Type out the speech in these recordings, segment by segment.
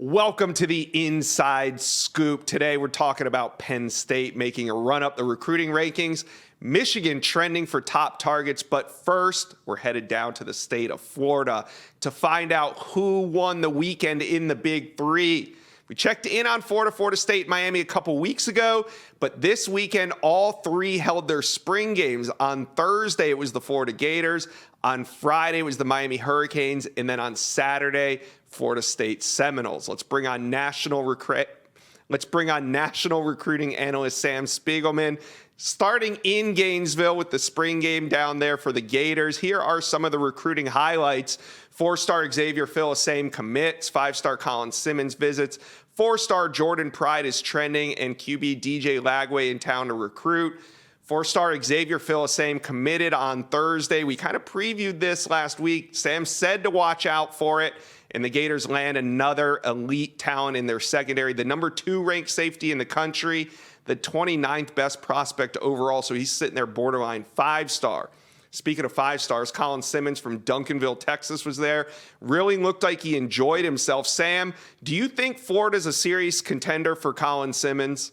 Welcome to the Inside Scoop. Today we're talking about Penn State making a run up the recruiting rankings, Michigan trending for top targets, but first we're headed down to the state of Florida to find out who won the weekend in the Big Three. We checked in on Florida State, Miami a couple weeks ago, but this weekend all three held their spring games. On Thursday it was the Florida Gators, on Friday it was the Miami Hurricanes, and then on Saturday Florida State Seminoles. Let's bring on national recruiting analyst Sam Spiegelman, starting in Gainesville with the spring game down there for the Gators. Here are some of the recruiting highlights. 4-star Xavier Philosame commits, 5-star Colin Simmons visits, 4-star Jordan Pride is trending, and QB DJ Lagway in town to recruit. 4-star Xavier Philosame committed on Thursday. We kind of previewed this last week. Sam said to watch out for it, and the Gators land another elite talent in their secondary. The number 2 ranked safety in the country, the 29th best prospect overall, so he's sitting there borderline 5-star. Speaking of 5-stars, Colin Simmons from Duncanville, Texas was there. Really looked like he enjoyed himself. Sam, do you think Florida's a serious contender for Colin Simmons?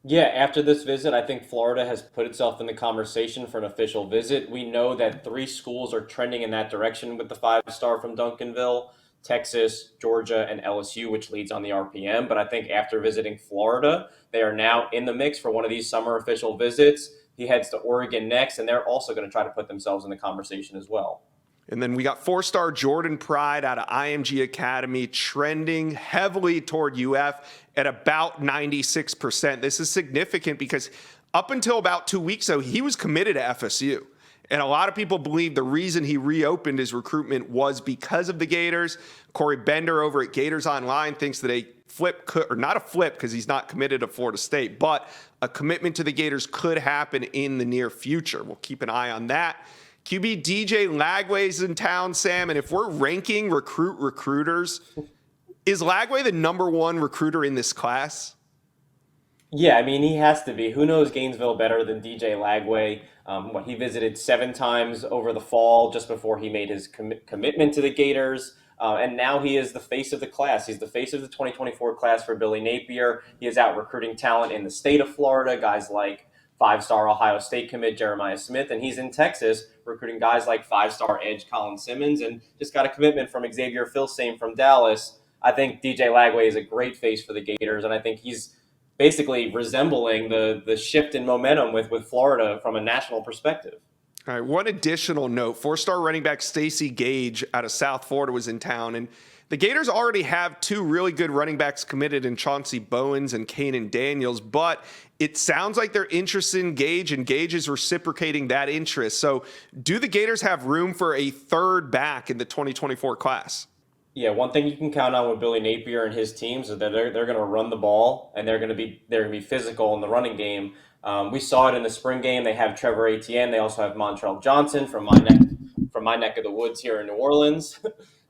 Yeah, after this visit, I think Florida has put itself in the conversation for an official visit. We know that 3 schools are trending in that direction with the 5-star from Duncanville: Texas, Georgia, and LSU, which leads on the RPM. But I think after visiting Florida, they are now in the mix for one of these summer official visits. He heads to Oregon next, and they're also going to try to put themselves in the conversation as well. And then we got 4-star Jordan Pride out of IMG Academy, trending heavily toward UF at about 96%. This is significant because up until about 2 weeks ago, he was committed to FSU. And a lot of people believe the reason he reopened his recruitment was because of the Gators. Corey Bender over at Gators Online thinks that a flip could, or not a flip because he's not committed to Florida State, but a commitment to the Gators could happen in the near future. We'll keep an eye on that. QB DJ Lagway's in town, Sam, and if we're ranking recruiters, is Lagway the number 1 recruiter in this class? Yeah, I mean, he has to be. Who knows Gainesville better than DJ Lagway? He visited 7 times over the fall just before he made his commitment to the Gators. And now he is the face of the class. He's the face of the 2024 class for Billy Napier. He is out recruiting talent in the state of Florida, guys like 5-star Ohio State commit Jeremiah Smith, and he's in Texas recruiting guys like 5-star edge Colin Simmons, and just got a commitment from Xavier Philosame from Dallas. I think DJ Lagway is a great face for the Gators, and I think he's basically resembling the shift in momentum with Florida from a national perspective. All right, one additional note, 4-star running back Stacey Gage out of South Florida was in town, and the Gators already have 2 really good running backs committed in Chauncey Bowens and Kanan Daniels, but it sounds like they're interested in Gage, and Gage is reciprocating that interest. So do the Gators have room for a 3rd back in the 2024 class? Yeah, one thing you can count on with Billy Napier and his teams is that they're going to run the ball, and they're going to be physical in the running game. We saw it in the spring game. They have Trevor Etienne. They also have Montrell Johnson from my neck of the woods here in New Orleans.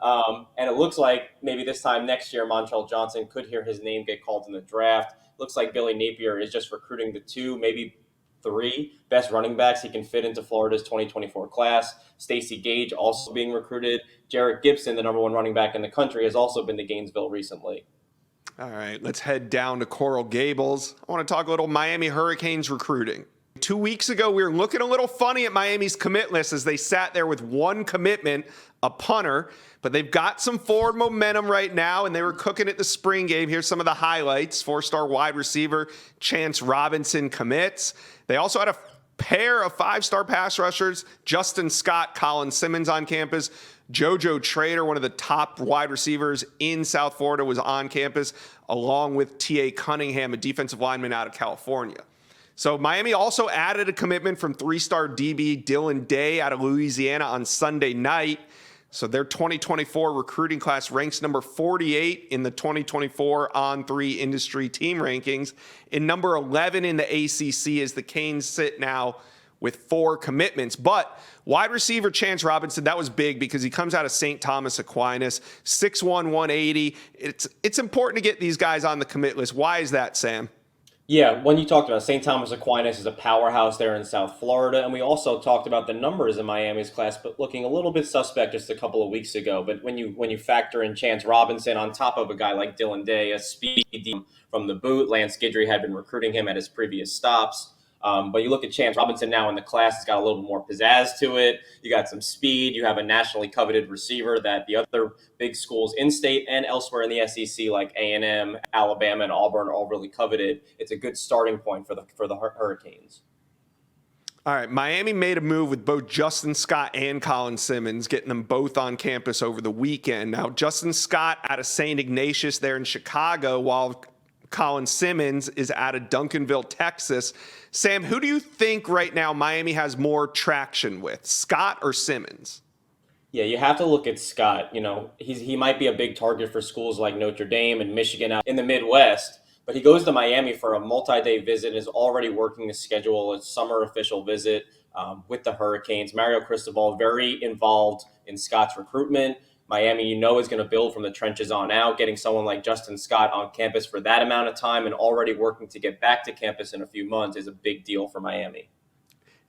And it looks like maybe this time next year, Montrell Johnson could hear his name get called in the draft. Looks like Billy Napier is just recruiting the 2, maybe 3 best running backs he can fit into Florida's 2024 class. Stacey Gage also being recruited. Jarrett Gibson, the number 1 running back in the country, has also been to Gainesville recently. All right, let's head down to Coral Gables. I want to talk a little Miami Hurricanes recruiting. 2 weeks ago, we were looking a little funny at Miami's commit list as they sat there with 1 commitment, a punter, but they've got some forward momentum right now, and they were cooking at the spring game. Here's some of the highlights. 4-star wide receiver Chance Robinson commits. They also had a pair of 5-star pass rushers, Justin Scott, Colin Simmons on campus. JoJo Trader, one of the top wide receivers in South Florida, was on campus, along with TA Cunningham, a defensive lineman out of California. So Miami also added a commitment from 3-star DB Dylan Day out of Louisiana on Sunday night. So their 2024 recruiting class ranks number 48 in the 2024 On3 industry team rankings, and number 11 in the ACC as the Canes sit now with 4 commitments. But wide receiver Chance Robinson, that was big because he comes out of St. Thomas Aquinas, 6'1", 180. It's important to get these guys on the commit list. Why is that, Sam? Yeah, when you talked about St. Thomas Aquinas is a powerhouse there in South Florida, and we also talked about the numbers in Miami's class, but looking a little bit suspect just a couple of weeks ago. But when you factor in Chance Robinson on top of a guy like Dylan Day, a speed from the boot, Lance Guidry had been recruiting him at his previous stops. But you look at Chance Robinson now in the class; it's got a little bit more pizzazz to it. You got some speed. You have a nationally coveted receiver that the other big schools in state and elsewhere in the SEC, like A&M, Alabama, and Auburn, are all really coveted. It's a good starting point for the Hurricanes. All right, Miami made a move with both Justin Scott and Colin Simmons, getting them both on campus over the weekend. Now, Justin Scott out of St. Ignatius there in Chicago, while Colin Simmons is out of Duncanville, Texas. Sam, who do you think right now Miami has more traction with, Scott or Simmons? Yeah, you have to look at Scott. He might be a big target for schools like Notre Dame and Michigan out in the Midwest, but he goes to Miami for a multi-day visit and is already working to schedule a summer official visit with the Hurricanes. Mario Cristobal very involved in Scott's recruitment. Miami, is going to build from the trenches on out. Getting someone like Justin Scott on campus for that amount of time and already working to get back to campus in a few months is a big deal for Miami.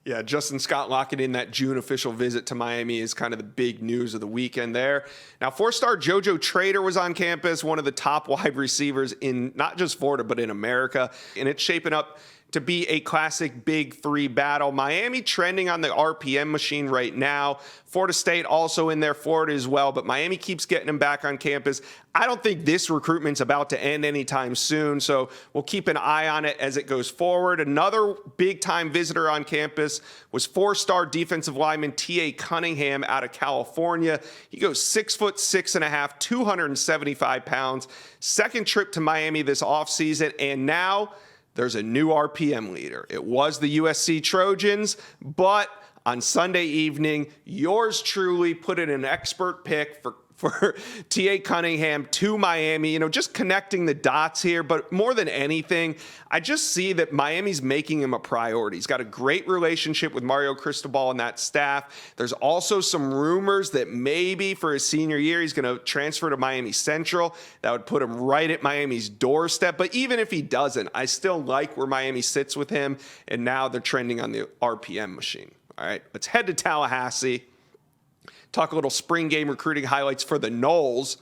Yeah, Justin Scott locking in that June official visit to Miami is kind of the big news of the weekend there. Now, four-star JoJo Trader was on campus, one of the top wide receivers in not just Florida, but in America. And it's shaping up to be a classic big three battle. Miami trending on the RPM machine right now. Florida State also in there, Florida as well, but Miami keeps getting them back on campus. I don't think this recruitment's about to end anytime soon, so we'll keep an eye on it as it goes forward. Another big-time visitor on campus was four-star defensive lineman TA Cunningham out of California. He goes 6'6.5", 275 pounds. Second trip to Miami this offseason, and now there's a new RPM leader. It was the USC Trojans, but on Sunday evening, yours truly put in an expert pick for TA Cunningham to Miami, just connecting the dots here. But more than anything, I just see that Miami's making him a priority. He's got a great relationship with Mario Cristobal and that staff. There's also some rumors that maybe for his senior year, he's going to transfer to Miami Central. That would put him right at Miami's doorstep. But even if he doesn't, I still like where Miami sits with him. And now they're trending on the RPM machine. All right, let's head to Tallahassee. Talk a little spring game recruiting highlights for the Noles.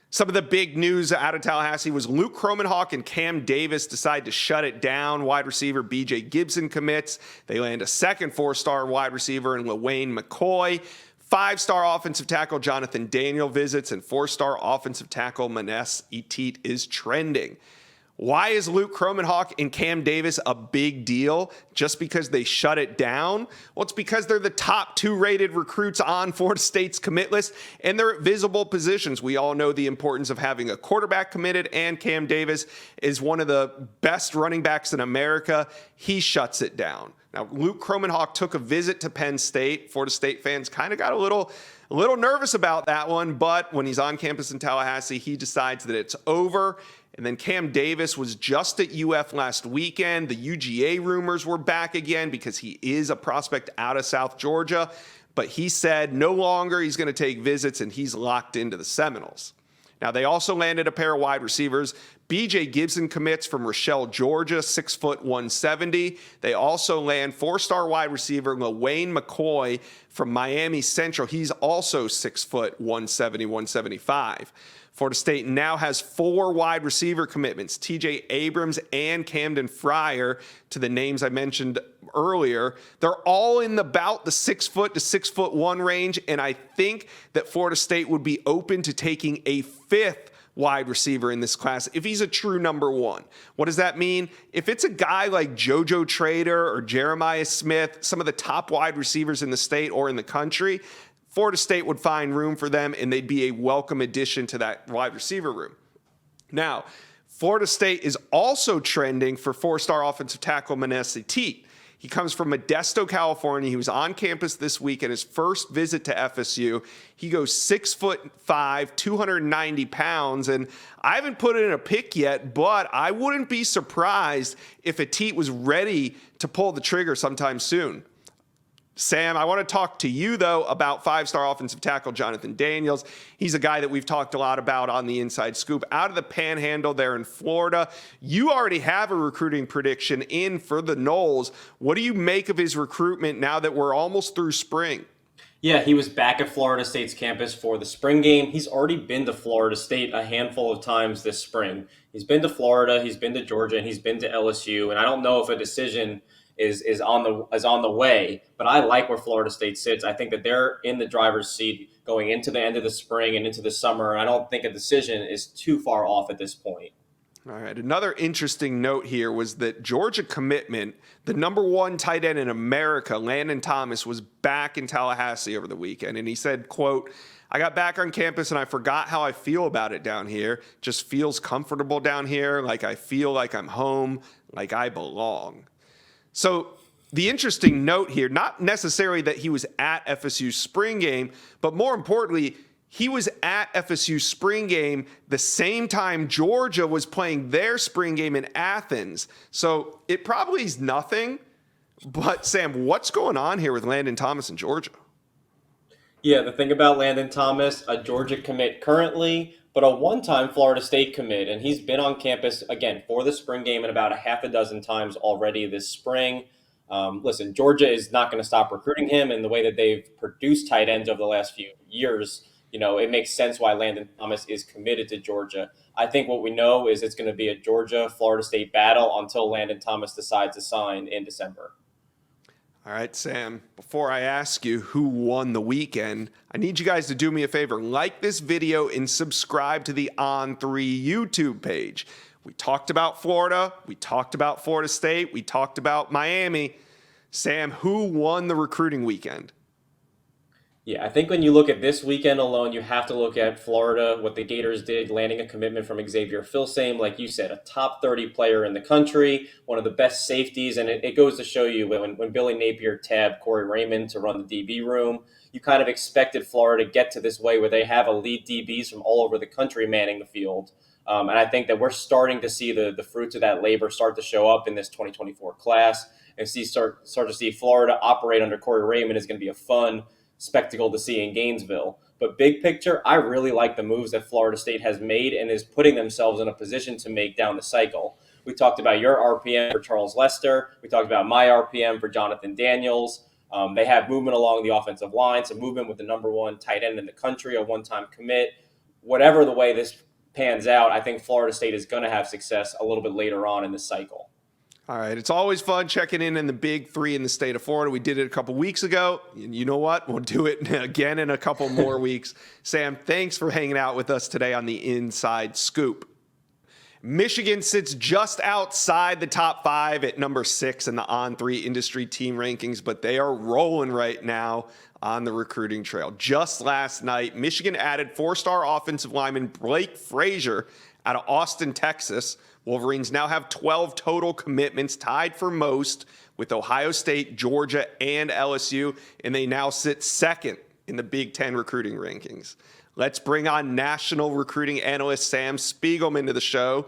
Some of the big news out of Tallahassee was Luke Cromenhawk and Cam Davis decide to shut it down. Wide receiver B.J. Gibson commits. They land a second four-star wide receiver in LaWayne McCoy. Five-star offensive tackle Jonathan Daniel visits, and four-star offensive tackle Maness Etit is trending. Why is Luke Cromenhawk and Cam Davis a big deal just because they shut it down? Well, it's because they're the top two rated recruits on Florida State's commit list, and they're at visible positions. We all know the importance of having a quarterback committed, and Cam Davis is one of the best running backs in America. He shuts it down. Now, Luke Cromenhawk took a visit to Penn State. Florida State fans kind of got a little nervous about that one, but when he's on campus in Tallahassee, he decides that it's over. And then Cam Davis was just at UF last weekend. The UGA rumors were back again because he is a prospect out of South Georgia. But he said no longer he's going to take visits, and he's locked into the Seminoles. Now, they also landed a pair of wide receivers. B.J. Gibson commits from Rochelle, Georgia, 6 foot 170. They also land four-star wide receiver LaWayne McCoy from Miami Central. He's also 6 foot 170, 175. Florida State now has four wide receiver commitments, TJ Abrams and Camden Fryer, to the names I mentioned earlier. They're all in about the 6 foot to 6'1" range, and I think that Florida State would be open to taking a fifth wide receiver in this class if he's a true number one. What does that mean? If it's a guy like JoJo Trader or Jeremiah Smith, some of the top wide receivers in the state or in the country, Florida State would find room for them, and they'd be a welcome addition to that wide receiver room. Now, Florida State is also trending for four-star offensive tackle Maness Etit. He comes from Modesto, California. He was on campus this week at his first visit to FSU. He goes 6'5", 290 pounds, and I haven't put it in a pick yet, but I wouldn't be surprised if Etit was ready to pull the trigger sometime soon. Sam, I want to talk to you, though, about five-star offensive tackle Jonathan Daniels. He's a guy that we've talked a lot about on the Inside Scoop out of the Panhandle there in Florida. You already have a recruiting prediction in for the Noles. What do you make of his recruitment now that we're almost through spring? Yeah, he was back at Florida State's campus for the spring game. He's already been to Florida State a handful of times this spring. He's been to Florida, he's been to Georgia, and he's been to LSU. And I don't know if a decision is on the way, but I like where Florida State sits. I think that they're in the driver's seat going into the end of the spring and into the summer. And I don't think a decision is too far off at this point. All right. Another interesting note here was that Georgia commitment, the number one tight end in America, Landon Thomas, was back in Tallahassee over the weekend. And he said, quote, "I got back on campus and I forgot how I feel about it down here. Just feels comfortable down here. Like I feel like I'm home, like I belong." So the interesting note here, not necessarily that he was at FSU's spring game, but more importantly, he was at FSU spring game the same time Georgia was playing their spring game in Athens. So it probably is nothing. But Sam, what's going on here with Landon Thomas in Georgia? Yeah, the thing about Landon Thomas, a Georgia commit currently, but a one-time Florida State commit. And he's been on campus, again, for the spring game and about a half a dozen times already this spring. Listen, Georgia is not going to stop recruiting him, and the way that they've produced tight ends over the last few years, it makes sense why Landon Thomas is committed to Georgia. I think what we know is it's going to be a Georgia-Florida State battle until Landon Thomas decides to sign in December. All right, Sam, before I ask you who won the weekend, I need you guys to do me a favor. Like this video and subscribe to the On3 YouTube page. We talked about Florida. We talked about Florida State. We talked about Miami. Sam, who won the recruiting weekend? Yeah, I think when you look at this weekend alone, you have to look at Florida, what the Gators did, landing a commitment from Xavier Filsame, like you said, a top 30 player in the country, one of the best safeties. And it goes to show you when Billy Napier tabbed Corey Raymond to run the DB room, you kind of expected Florida to get to this way where they have elite DBs from all over the country manning the field. And I think that we're starting to see the fruits of that labor start to show up in this 2024 class, and start to see Florida operate under Corey Raymond is going to be a fun spectacle to see in Gainesville. But big picture, I really like the moves that Florida State has made and is putting themselves in a position to make down the cycle. We talked about your RPM for Charles Lester. We talked about my RPM for Jonathan Daniels. They have movement along the offensive line, some movement with the number one tight end in the country, a one-time commit. Whatever the way this pans out, I think Florida State is going to have success a little bit later on in the cycle. All right, it's always fun checking in the big three in the state of Florida. We did it a couple weeks ago, and you know what? We'll do it again in a couple more weeks. Sam, thanks for hanging out with us today on the Inside Scoop. Michigan sits just outside the top 5 at number 6 in the On3 industry team rankings, but they are rolling right now on the recruiting trail. Just last night, Michigan added 4-star offensive lineman Blake Frazier out of Austin, Texas. Wolverines now have 12 total commitments, tied for most with Ohio State, Georgia, and LSU, and they now sit second in the Big Ten recruiting rankings. Let's bring on national recruiting analyst Sam Spiegelman to the show.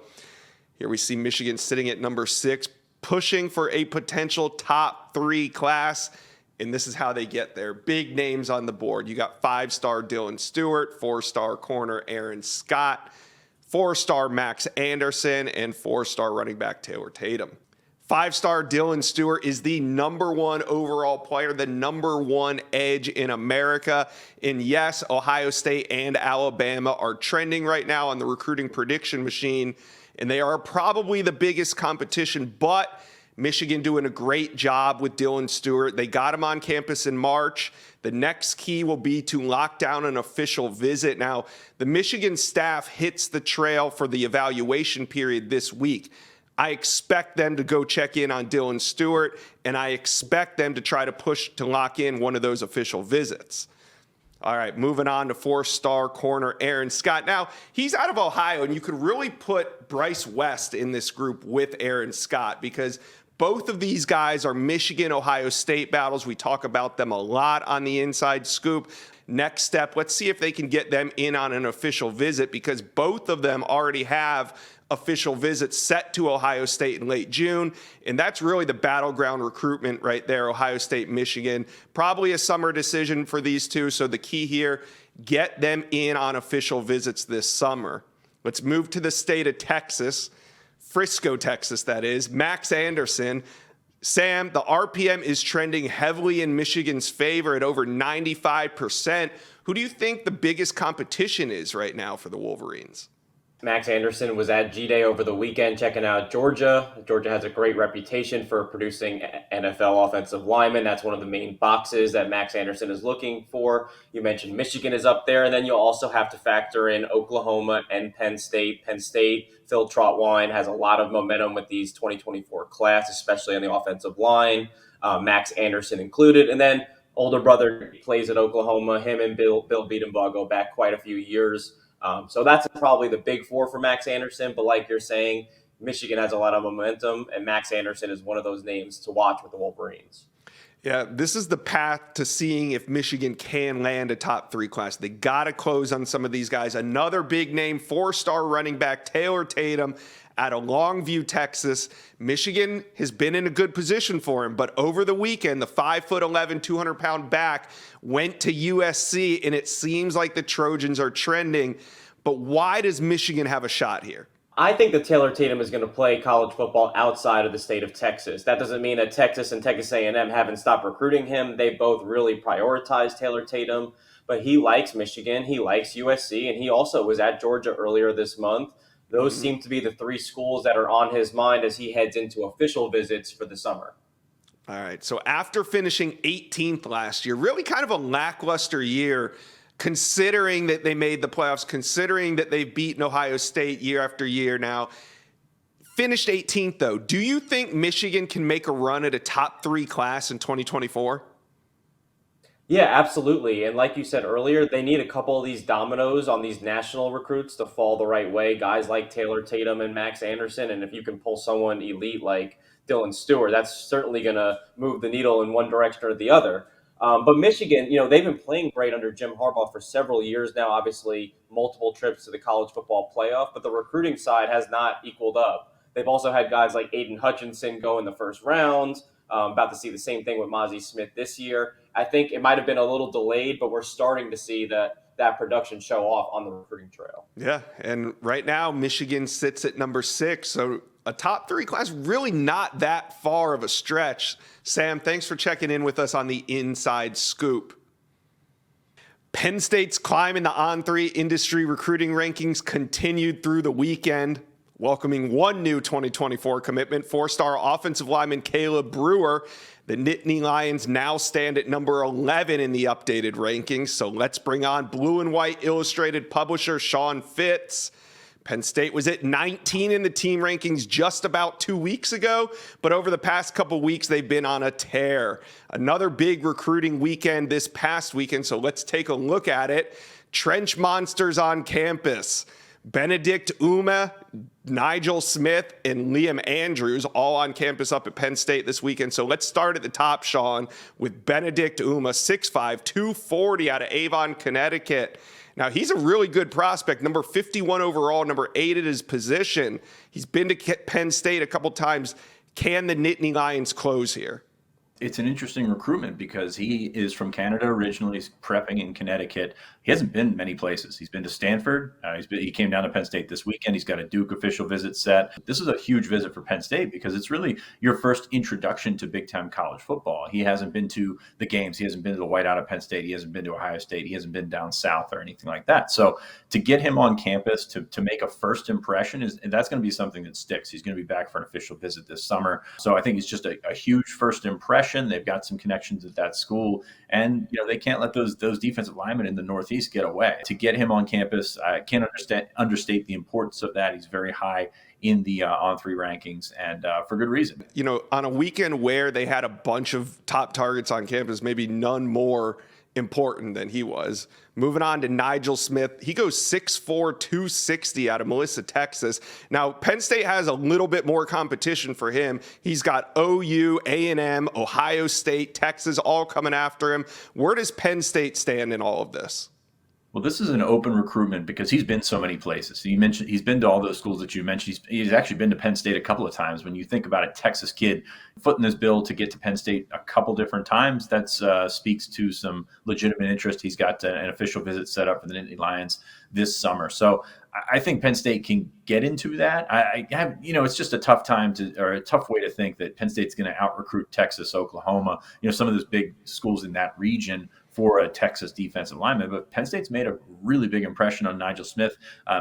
Here we see Michigan sitting at number 6, pushing for a potential top 3 class, and this is how they get there. Big names on the board. You got 5-star Dylan Stewart, 4-star corner Aaron Scott, 4-star Max Anderson, and 4-star running back Taylor Tatum. 5-star Dylan Stewart is the number 1 overall player, the number 1 edge in America. And yes, Ohio State and Alabama are trending right now on the recruiting prediction machine, and they are probably the biggest competition, but Michigan doing a great job with Dylan Stewart. They got him on campus in March. The next key will be to lock down an official visit. Now, the Michigan staff hits the trail for the evaluation period this week. I expect them to go check in on Dylan Stewart, and I expect them to try to push to lock in one of those official visits. All right, moving on to 4-star corner Aaron Scott. Now, he's out of Ohio, and you could really put Bryce West in this group with Aaron Scott because both of these guys are Michigan-Ohio State battles. We talk about them a lot on the Inside Scoop. next step. Let's see if they can get them in on an official visit, because both of them already have official visits set to Ohio State in late June. And that's really the battleground recruitment right there, Ohio State, Michigan. Probably a summer decision for these two. So the key here, get them in on official visits this summer. Let's move to the state of Texas, Frisco, Texas, that is. Max Anderson. Sam, the RPM is trending heavily in Michigan's favor at over 95%. Who do you think the biggest competition is right now for the Wolverines? Max Anderson was at G-Day over the weekend checking out Georgia. Georgia has a great reputation for producing NFL offensive linemen. That's one of the main boxes that Max Anderson is looking for. You mentioned Michigan is up there, and then you'll also have to factor in Oklahoma and Penn State. Penn State, Phil Trotwine has a lot of momentum with these 2024 class, especially on the offensive line, Max Anderson included. And then older brother plays at Oklahoma. Him and Bill Biedenbaugh go back quite a few years. So that's probably the big four for Max Anderson. But like you're saying, Michigan has a lot of momentum, and Max Anderson is one of those names to watch with the Wolverines. Yeah, this is the path to seeing if Michigan can land a top 3 class. They got to close on some of these guys. Another big name, 4-star running back Taylor Tatum out of Longview, Texas. Michigan has been in a good position for him, but over the weekend, the 5'11", 200-pound back went to USC, and it seems like the Trojans are trending. But why does Michigan have a shot here? I think that Taylor Tatum is going to play college football outside of the state of Texas. That doesn't mean that Texas and Texas A&M haven't stopped recruiting him. They both really prioritize Taylor Tatum, but he likes Michigan, he likes USC, and he also was at Georgia earlier this month. Those seem to be the 3 schools that are on his mind as he heads into official visits for the summer. All right, so after finishing 18th last year, really kind of a lackluster year, considering that they made the playoffs, considering that they've beaten Ohio State year after year now. Finished 18th, though. Do you think Michigan can make a run at a top 3 class in 2024? Yeah, absolutely. And like you said earlier, they need a couple of these dominoes on these national recruits to fall the right way. Guys like Taylor Tatum and Max Anderson. And if you can pull someone elite like Dylan Stewart, that's certainly going to move the needle in one direction or the other. But Michigan, they've been playing great under Jim Harbaugh for several years now, obviously multiple trips to the college football playoff, but the recruiting side has not equaled up. They've also had guys like Aiden Hutchinson go in the first round. About to see the same thing with Mozzie Smith this year. I think it might have been a little delayed, but we're starting to see that production show off on the recruiting trail. Yeah, and right now Michigan sits at number 6, so a top 3 class, really not that far of a stretch. Sam, thanks for checking in with us on the Inside Scoop. Penn State's climb in the On3 industry recruiting rankings continued through the weekend, welcoming one new 2024 commitment, 4-star offensive lineman Caleb Brewer. The Nittany Lions now stand at number 11 in the updated rankings. So let's bring on Blue and White Illustrated publisher Sean Fitz. Penn State was at 19 in the team rankings just about 2 weeks ago, but over the past couple weeks, they've been on a tear. Another big recruiting weekend this past weekend, so let's take a look at it. Trench monsters on campus. Benedict Uma, Nigel Smith, and Liam Andrews all on campus up at Penn State this weekend. So let's start at the top, Sean, with Benedict Uma, 6'5", 240 out of Avon, Connecticut. Now, he's a really good prospect, number 51 overall, number 8 at his position. He's been to Penn State a couple times. Can the Nittany Lions close here? It's an interesting recruitment because he is from Canada originally. He's prepping in Connecticut. He hasn't been many places. He's been to Stanford. He came down to Penn State this weekend. He's got a Duke official visit set. This is a huge visit for Penn State because it's really your first introduction to big-time college football. He hasn't been to the games. He hasn't been to the whiteout at Penn State. He hasn't been to Ohio State. He hasn't been down south or anything like that. So to get him on campus to make a first impression, that's going to be something that sticks. He's going to be back for an official visit this summer. So I think it's just a huge first impression. They've got some connections at that school, and they can't let those defensive linemen in the Northeast get away. To get him on campus, I can't understate the importance of that. He's very high in the On3 rankings, and for good reason. On a weekend where they had a bunch of top targets on campus, maybe none more important than he was. Moving on to Nigel Smith. He goes 6'4", 260 out of Melissa, Texas. Now, Penn State has a little bit more competition for him. He's got OU, A&M, Ohio State, Texas all coming after him. Where does Penn State stand in all of this? Well, this is an open recruitment because he's been so many places. So you mentioned he's been to all those schools that you mentioned. He's actually been to Penn State a couple of times. When you think about a Texas kid footing this bill to get to Penn State a couple different times, that speaks to some legitimate interest. He's got an official visit set up for the Nittany Lions this summer. So I think Penn State can get into that. I have, it's just a tough a tough way to think that Penn State's going to out recruit Texas, Oklahoma, some of those big schools in that region for a Texas defensive lineman. But Penn State's made a really big impression on Nigel Smith.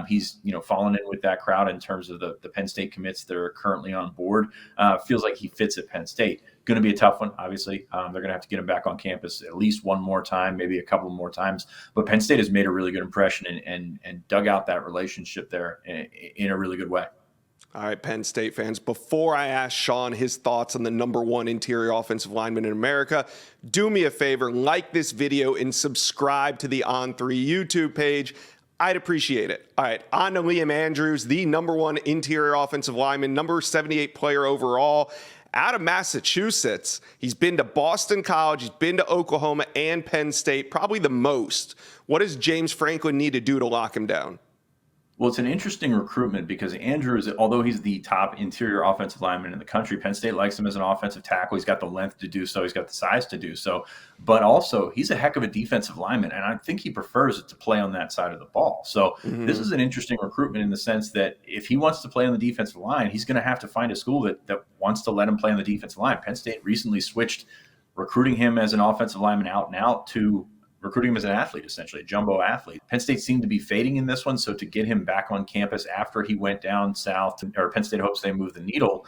He's, fallen in with that crowd in terms of the Penn State commits that are currently on board. Feels like he fits at Penn State. Going to be a tough one, obviously. They're going to have to get him back on campus at least one more time, maybe a couple more times. But Penn State has made a really good impression and dug out that relationship there in a really good way. All right, Penn State fans, before I ask Sean his thoughts on the number one interior offensive lineman in America, do me a favor, like this video and subscribe to the On3 YouTube page. I'd appreciate it. All right, on to Liam Andrews, the number one interior offensive lineman, number 78 player overall, out of Massachusetts. He's been to Boston College, he's been to Oklahoma and Penn State, probably the most. What does James Franklin need to do to lock him down? Well, it's an interesting recruitment because Andrews, although he's the top interior offensive lineman in the country, Penn State likes him as an offensive tackle. He's got the length to do so. He's got the size to do so. But also, he's a heck of a defensive lineman, and I think he prefers it to play on that side of the ball. So this is an interesting recruitment in the sense that if he wants to play on the defensive line, he's going to have to find a school that wants to let him play on the defensive line. Penn State recently switched recruiting him as an offensive lineman out and out to recruiting him as an athlete, essentially, a jumbo athlete. Penn State seemed to be fading in this one, so to get him back on campus after he went down south, or Penn State hopes they move the needle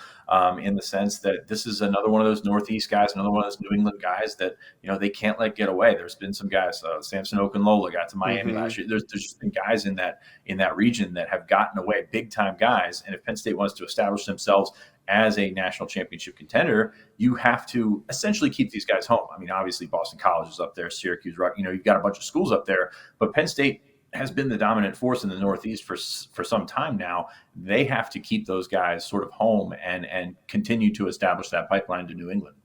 in the sense that this is another one of those Northeast guys, another one of those New England guys that, they can't let get away. There's been some guys, Samson Okunlola got to Miami last year. There's just been guys in that region that have gotten away, big-time guys, and if Penn State wants to establish themselves as a national championship contender, you have to essentially keep these guys home. I mean, obviously Boston College is up there, Syracuse, you've got a bunch of schools up there, but Penn State has been the dominant force in the Northeast for some time now. They have to keep those guys sort of home and continue to establish that pipeline to New England.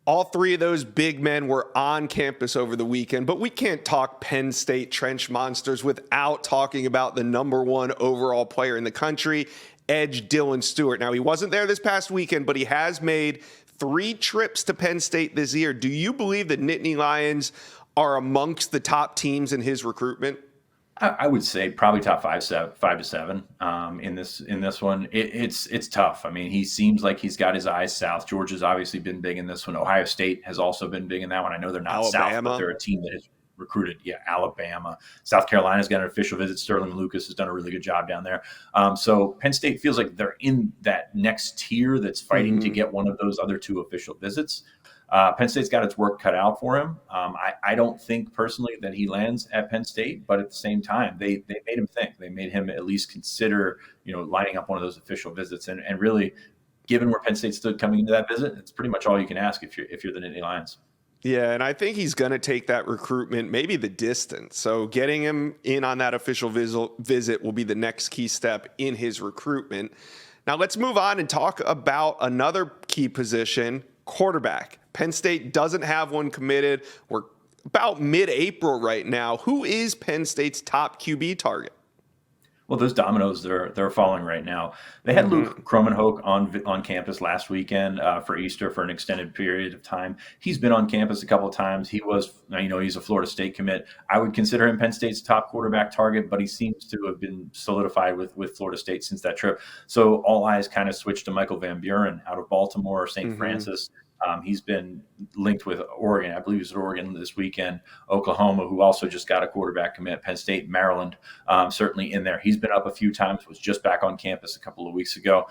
All three of those big men were on campus over the weekend, but we can't talk Penn State trench monsters without talking about the number one overall player in the country, edge Dylan Stewart. Now, he wasn't there this past weekend, but he has made 3 trips to Penn State this year. Do you believe the Nittany Lions are amongst the top teams in his recruitment? I would say probably top 5 to 7 in this one. It's tough. I mean, he seems like he's got his eyes south. Georgia's obviously been big in this one. Ohio State has also been big in that one. I know they're not Alabama. south, but they're a team that has recruited. Yeah, Alabama. South Carolina's got an official visit. Sterling Lucas has done a really good job down there. So Penn State feels like they're in that next tier that's fighting to get one of those other 2 official visits. Penn State's got its work cut out for him. I don't think personally that he lands at Penn State, but at the same time, they made him think. They made him at least consider, lining up one of those official visits. And really, given where Penn State stood coming into that visit, it's pretty much all you can ask if you're the Nittany Lions. Yeah, and I think he's going to take that recruitment, maybe the distance. So getting him in on that official visit will be the next key step in his recruitment. Now let's move on and talk about another key position, quarterback. Penn State doesn't have one committed. We're about mid-April right now. Who is Penn State's top QB target? Well, those dominoes, they're falling right now. They had Luke Kromenhoek on campus last weekend for Easter for an extended period of time. He's been on campus a couple of times. He was, he's a Florida State commit. I would consider him Penn State's top quarterback target, but he seems to have been solidified with Florida State since that trip. So all eyes kind of switched to Michael Van Buren out of Baltimore or St. Francis. He's been linked with Oregon. I believe he's at Oregon this weekend. Oklahoma, who also just got a quarterback commit. Penn State, Maryland, certainly in there. He's been up a few times, was just back on campus a couple of weeks ago.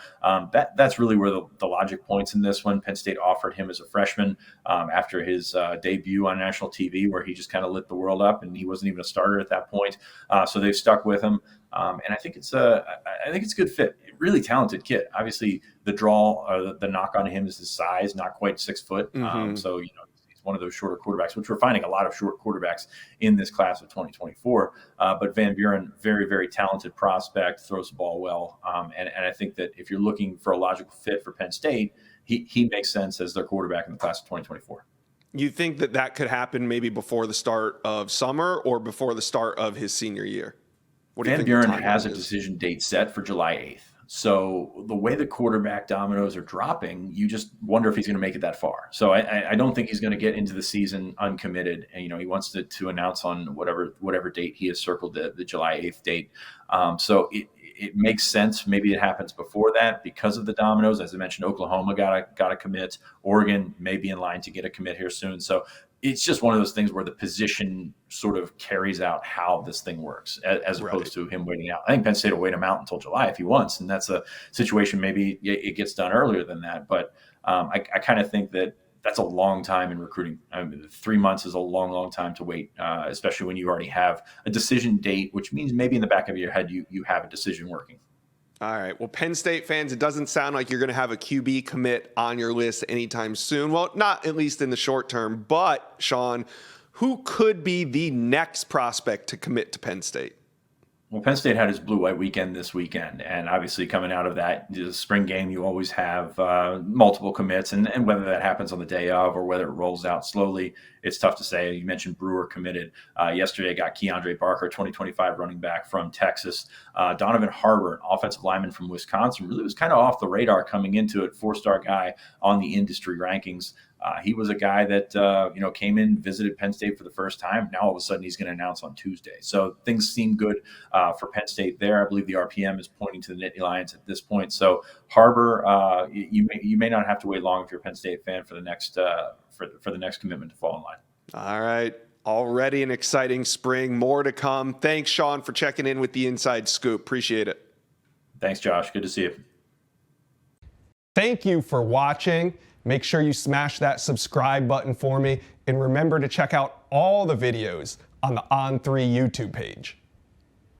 That's really where the logic points in this one. Penn State offered him as a freshman after his debut on national TV, where he just kind of lit the world up, and he wasn't even a starter at that point. So they've stuck with him. And I think it's a good fit. Really talented kid. Obviously, the draw, the knock on him is his size, not quite 6 foot. So he's one of those shorter quarterbacks, which we're finding a lot of short quarterbacks in this class of 2024. But Van Buren, very, very talented prospect, throws the ball well. And I think that if you're looking for a logical fit for Penn State, he makes sense as their quarterback in the class of 2024. You think that that could happen maybe before the start of summer or before the start of his senior year? What do you Van think Buren has a decision date set for July 8th. So the way the quarterback dominoes are dropping, you just wonder if he's going to make it that far. So I don't think he's going to get into the season uncommitted. And, he wants to announce on whatever date he has circled, the July 8th date. So it makes sense. Maybe it happens before that because of the dominoes. As I mentioned, Oklahoma got a commit. Oregon may be in line to get a commit here soon. So it's just one of those things where the position sort of carries out how this thing works, as opposed to him waiting out. I think Penn State will wait him out until July if he wants, and that's a situation maybe it gets done earlier than that. But I kind of think that that's a long time in recruiting. 3 months is a long, long time to wait, especially when you already have a decision date, which means maybe in the back of your head you have a decision working. All right. Well, Penn State fans, it doesn't sound like you're going to have a QB commit on your list anytime soon. Well, not at least in the short term. But, Sean, who could be the next prospect to commit to Penn State? Well, Penn State had his blue-white weekend this weekend, and obviously coming out of that the spring game, you always have multiple commits, and whether that happens on the day of or whether it rolls out slowly, it's tough to say. You mentioned Brewer committed. Yesterday, I got Keandre Barker, 2025 running back from Texas. Donovan Harbert, offensive lineman from Wisconsin, really was kind of off the radar coming into it, 4-star guy on the industry rankings. He was a guy that, came in, visited Penn State for the first time. Now, all of a sudden, he's going to announce on Tuesday. So things seem good for Penn State there. I believe the RPM is pointing to the Nittany Lions at this point. So Harbor, you may not have to wait long if you're a Penn State fan for the next for the next commitment to fall in line. All right. Already an exciting spring. More to come. Thanks, Sean, for checking in with the Inside Scoop. Appreciate it. Thanks, Josh. Good to see you. Thank you for watching. Make sure you smash that subscribe button for me. And remember to check out all the videos on the On3 YouTube page.